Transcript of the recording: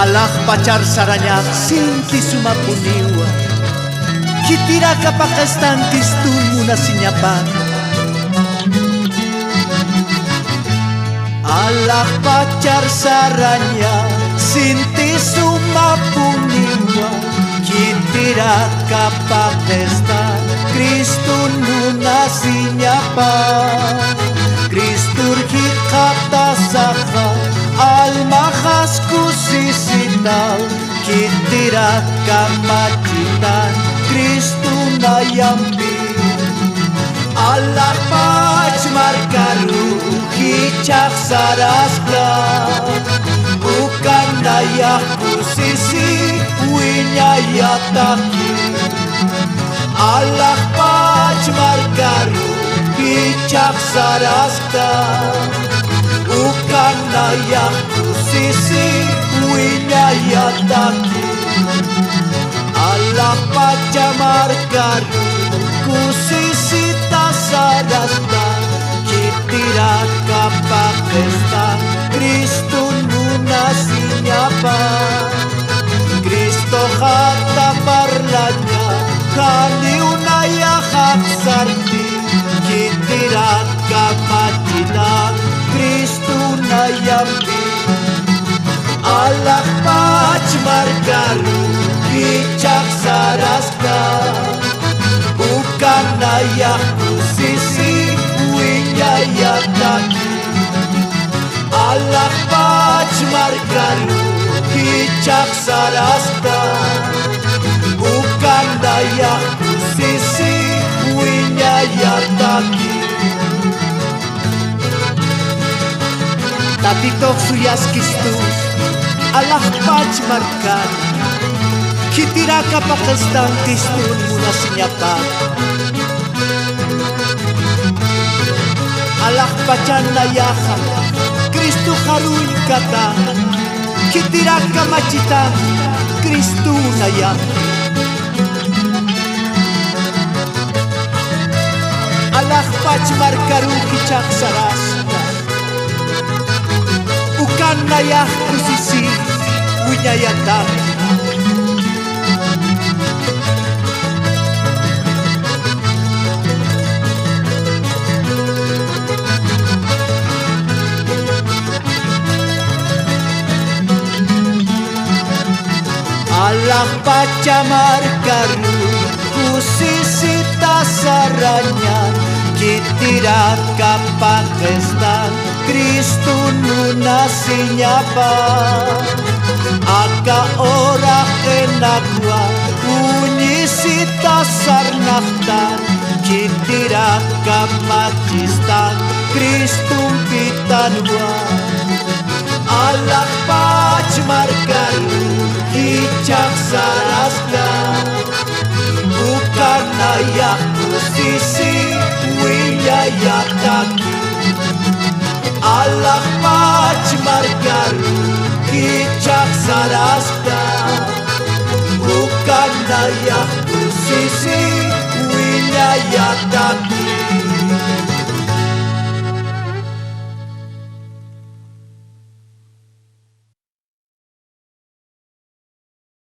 Alah pacar saranya sinti sumapuniwa, kitira kapakestantis tumuna sinyapan. Alah pacar saranya sinti sumapuniwa, kitira kapakestan Kristun nuna sinyapan. Kristur hikata saka almahas kusisital, kitira kamacitan Kristun ayampi. Allah pach markaru hicak saraska, bukan daya kusisi winyayataki. Allah pach markaru hicak saraska, bukan daya kusisi winyayataki. Allah pacha markaru kusisi tasarasta, kitira kapakestan Kristun nuna sinyapan. Kristo hata parlanya kaniunaya hak sarti, kitira kapacita Kristun ayampi. Allah pach markaru hicak saraska, bukan daya kusisi winyayataki. Allah pach markaru hicak saraska, bukan daya kusisi winyayataki. Tapi toh suyas Kristus Allah pach markaru, kitira kapakestan Kristun muna sinyapan. Allah pacan layahan Kristu harun kata, kitira kamacitan Kristun ayampi. Allah pach markaru hicak saraska, bukan layah kusisi winyayataki. Allah pacha markaru kusisi tasaranya, kitira kapakestan Kristun nuna sinyapan. Aka ora kenakwa unyisi tasar naftan, kitira kamakistan Kristun pitanwa. Allah pach markaru hicak saraska, bukan daya kusisi winyayataki. Allah pach markaru hicak saraska, bukan daya kusisi winyayataki.